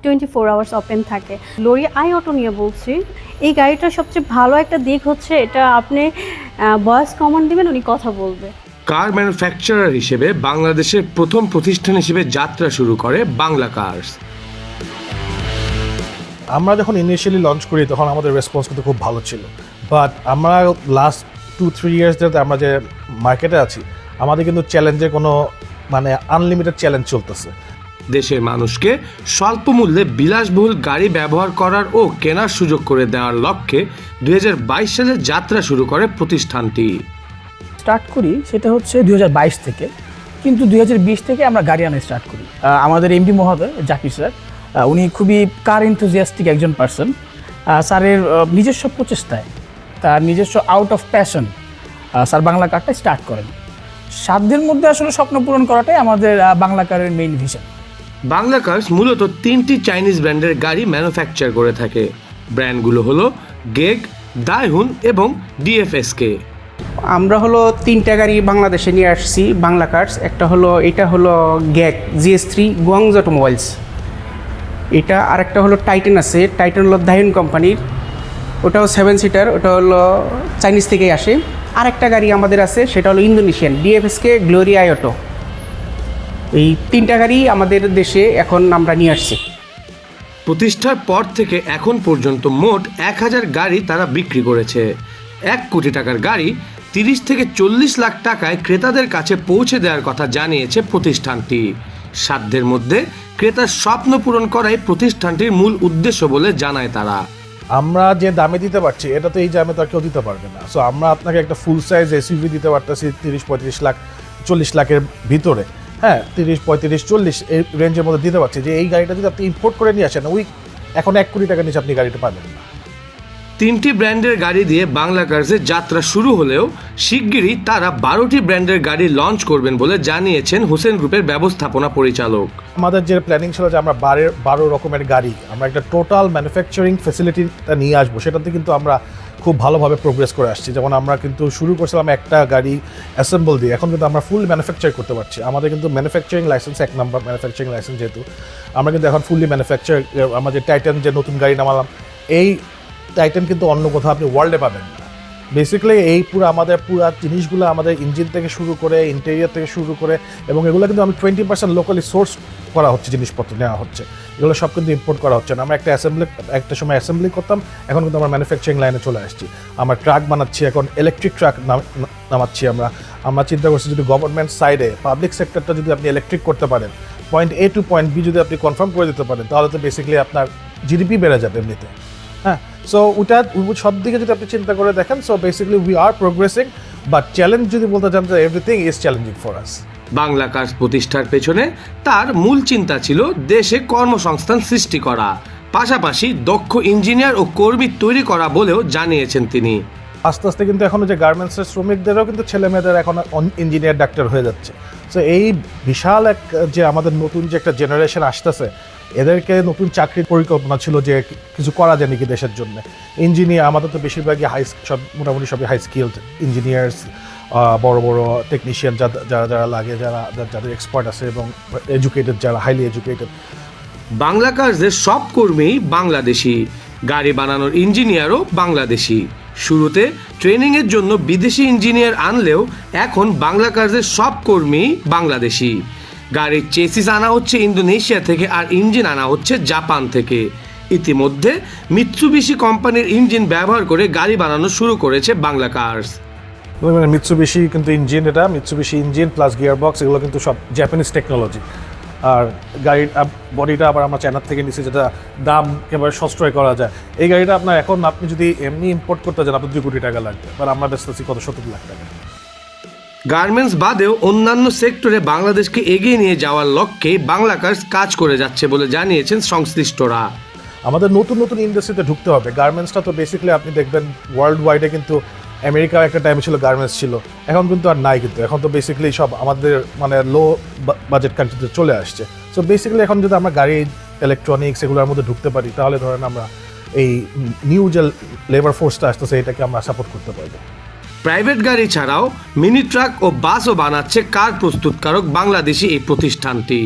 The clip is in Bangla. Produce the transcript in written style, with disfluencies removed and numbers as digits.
24 আওয়ার্স ওপেন থাকে। গ্লোরি আই অটো নিয়ে বলছি, এই গাড়িটার সবচেয়ে ভালো একটা দিক হচ্ছে এটা আপনি ভয়েস কমান্ড দিবেন, উনি কথা বলবে। কার ম্যানুফ্যাকচারার হিসেবে বাংলাদেশের প্রথম প্রতিষ্ঠান হিসেবে যাত্রা শুরু করে বাংলা কার্স। আমরা যখন ইনিশিয়ালি লঞ্চ করি তখন আমাদের রেসপন্স কিন্তু খুব ভালো ছিল, বাট আমরা লাস্ট 2-3 ইয়ার্স ধরে আমরা যে মার্কেটে আছি, আমাদের কিন্তু চ্যালেঞ্জের কোনো আনলিমিটেড চ্যালেঞ্জ চলতেছে। দেশের মানুষকে স্বল্প মূল্যে বিলাসবহুল গাড়ি ব্যবহার করার ও কেনার সুযোগ করে দেওয়ার লক্ষ্যে 2022 সালে যাত্রা শুরু করে প্রতিষ্ঠানটি। স্টার্ট করি সেটা হচ্ছে 2022 থেকে, কিন্তু 2020 থেকে আমরা গাড়ি আনা স্টার্ট করি। আমাদের এমডি মহোদয় জাকির স্যার, উনি খুবই কার এনথুজিয়াস্টিক একজন পার্সন। স্যারের নিজস্ব প্রচেষ্টায়, তার নিজস্ব out of passion sir Bangla কারটা স্টার্ট করেন। সাধ্যের মধ্যে আসলে স্বপ্ন পূরণ করাটাই আমাদের বাংলা কারের মেইন ভিশন। বাংলা কার্স মূলত 3টি চাইনিজ ব্র্যান্ডের গাড়ি ম্যানুফ্যাকচার করে থাকে। ব্র্যান্ডগুলো হলো গেগ, দাইহুন এবং ডিএফএসকে। আমরা হলো 3টা গাড়ি বাংলাদেশে নিয়ে আসছি বাংলা কার্স। একটা হলো এটা হলো গ্যাগ GS3 গুয়াংজু অটোমোবাইলস, এটা আরেকটা হলো টাইটান আছে, টাইটান হলো দাইহুন কোম্পানির, ওটাও 7 সিটার, ওটা হলো চাইনিজ থেকেই আসে। আরেকটা গাড়ি আমাদের আছে সেটা হলো ইন্দোনেশিয়ান ডিএফএসকে গ্লোরি আই অটো। এই 3টা গাড়ি আমাদের দেশে এখন আমরা নিয়ে আসছি। প্রতিষ্ঠার পর থেকে এখন পর্যন্ত মোট 1000 গাড়ি তারা বিক্রি করেছে। 1 কোটি টাকার গাড়ি 30 থেকে 40 লাখ টাকায় ক্রেতাদের কাছে পৌঁছে দেওয়ার কথা জানিয়েছে প্রতিষ্ঠানটি। সাধ্যের মধ্যে ক্রেতার স্বপ্ন পূরণ করাই প্রতিষ্ঠানটির মূল উদ্দেশ্য বলে জানায় তারা। আমরা যে দামে দিতে পারছি এটা তো এই দামে তো আর কেউ দিতে পারবে না। সো আমরা আপনাকে একটা ফুল সাইজ এসইউভি দিতে পারতেছি 30-35 লাখ 40 লাখের ভিতরে, হ্যাঁ 30-35-40 এই রেঞ্জের মধ্যে দিতে পারছি। যে এই গাড়িটা যদি আপনি ইম্পোর্ট করে নিয়ে আসেন, এখন 1 কোটি টাকার নিচে আপনি গাড়িটা পাবেন না। 3টি ব্র্যান্ডের গাড়ি দিয়ে বাংলা কার্সের যাত্রা শুরু হলেও শিগগিরই তারা 12টি ব্র্যান্ডের গাড়ি লঞ্চ করবেন বলে জানিয়েছেন হোসেন গ্রুপের ব্যবস্থাপনা পরিচালক। আমাদের যে প্ল্যানিং ছিল যে আমরা 12 রকমের গাড়ি, আমরা একটা টোটাল ম্যানুফ্যাকচারিং ফ্যাসিলিটিটা নিয়ে আসবো, সেটাতে কিন্তু আমরা খুব ভালোভাবে প্রোগ্রেস করে আসছি। যেমন আমরা কিন্তু শুরু করছিলাম একটা গাড়ি অ্যাসেম্বল দিয়ে, এখন কিন্তু আমরা ফুল ম্যানুফ্যাকচার করতে পারছি। আমাদের কিন্তু ম্যানুফ্যাকচারিং লাইসেন্স 1 নম্বর ম্যানুফ্যাকচারিং লাইসেন্স, যেহেতু আমরা কিন্তু এখন ফুললি ম্যানুফ্যাকচার। আমাদের টাইটান যে নতুন গাড়ি নামালাম, এই টাইটান কিন্তু অন্য কোথাও আপনি ওয়ার্ল্ডে পাবেন না। বেসিক্যালি এই আমাদের পুরো জিনিসগুলো আমাদের ইঞ্জিন থেকে শুরু করে ইন্টেরিয়ার থেকে শুরু করে, এবং এগুলো কিন্তু আমি 20% লোকালি সোর্স করা হচ্ছে, জিনিসপত্র নেওয়া হচ্ছে, এগুলো সব কিন্তু ইম্পোর্ট করা হচ্ছে না। আমরা একটা সময় অ্যাসেম্বলি করতাম, এখন কিন্তু আমরা ম্যানুফ্যাকচারিং লাইনে চলে আসছি। আমরা ট্রাক বানাচ্ছি, এখন ইলেকট্রিক ট্রাক নামাচ্ছি। আমরা চিন্তা করছি যদি গভর্নমেন্ট সাইডে পাবলিক সেক্টরটা যদি আপনি ইলেকট্রিক করতে পারেন, point A to point B যদি আপনি কনফার্ম করে দিতে পারেন, তাহলে তো বেসিক্যালি আপনার জিডিপি বেড়ে যাবে এমনিতে। হ্যাঁ, সো ওটা সব দিকে যদি আপনি চিন্তা করে দেখেন, so basically we are progressing, but challenge যদি বলতে চান, everything is challenging for us. Bangla Cars প্রতিষ্ঠার পেছনে তার মূল চিন্তা ছিল দেশে কর্মসংস্থান সৃষ্টি করা, পাশাপাশি দক্ষ ইঞ্জিনিয়ার ও কর্মী তৈরি করা বলেও জানিয়েছেন তিনি। আস্তে আস্তে কিন্তু এখনও যে গার্মেন্টসের শ্রমিকদেরও কিন্তু ছেলে মেয়েদের এখন ইঞ্জিনিয়ার ডাক্তার হয়ে যাচ্ছে। সো এই বিশাল এক যে আমাদের নতুন যে একটা জেনারেশন আসতেছে, এদেরকে নতুন চাকরির পরিকল্পনা ছিল যে কিছু করা যায় নাকি দেশের জন্য। ইঞ্জিনিয়ার আমাদের তো বেশিরভাগই মোটামুটি সবই হাই স্কিলড ইঞ্জিনিয়ার্স, বড় বড় টেকনিশিয়ান যারা লাগে, যাদের এক্সপার্ট আছে এবং এডুকেটেড, যারা হাইলি এডুকেটেড। বাংলা কার্সের সব কর্মী বাংলাদেশি, গাড়ি বানানোর ইঞ্জিনিয়ারও বাংলাদেশি। শুরুতে ট্রেনিংয়ের জন্য বিদেশি ইঞ্জিনিয়ার আনলেও এখন বাংলা কার্সের সব কর্মী বাংলাদেশি। গাড়ির চেসিস আনা হচ্ছে ইন্দোনেশিয়া থেকে, আর ইঞ্জিন আনা হচ্ছে জাপান থেকে। ইতিমধ্যে মিৎসুবিশি কোম্পানির ইঞ্জিন ব্যবহার করে গাড়ি বানানো শুরু করেছে বাংলা কার্স। মিৎসুবিশি কিন্তু ইঞ্জিন, এটা Mitsubishi engine plus gear box, এগুলো কিন্তু সব জাপানিজ টেকনোলজি। আর গাড়ির বডিটা আবার আমরা চায়না থেকে নিচ্ছি, যেটা দাম একেবারে সাশ্রয় করা যায়। এই গাড়িটা আপনি যদি এমনি ইম্পোর্ট করতে যান, আপনার 2 কোটি টাকা লাগবে, আর আমরা বেচতেছি কত 70 লাখ টাকা। গার্মেন্টস বাদেও অন্যান্য সেক্টরে বাংলাদেশকে এগিয়ে নিয়ে যাওয়ার লক্ষ্যে বাংলা কার্স কাজ করে যাচ্ছে বলে জানিয়েছেন সংশ্লিষ্টরা। আমাদের নতুন নতুন ইন্ডাস্ট্রিতে ঢুকতে হবে। গার্মেন্টসটা তো বেসিক্যালি আপনি দেখবেন ওয়ার্ল্ড ওয়াইডে কিন্তু আমেরিকা একটা টাইমে ছিল গার্মেন্টস ছিল, এখন কিন্তু আর নাই। কিন্তু এখন তো বেসিক্যালি সব আমাদের লো বাজেট কান্ট্রিতে চলে আসছে। সো বেসিক্যালি এখন যদি আমরা গাড়ি, ইলেকট্রনিক্স এগুলোর মধ্যে ঢুকতে পারি, তাহলে ধরেন আমরা এই নিউ যে লেবার ফোর্সটা আসতেছে, এটাকে আমরা সাপোর্ট করতে পারবো। প্রাইভেট গাড়ি ছাড়াও মিনি ট্রাক ও বাসও বানাচ্ছে কার প্রস্তুতকারক বাংলাদেশি এই প্রতিষ্ঠানটি।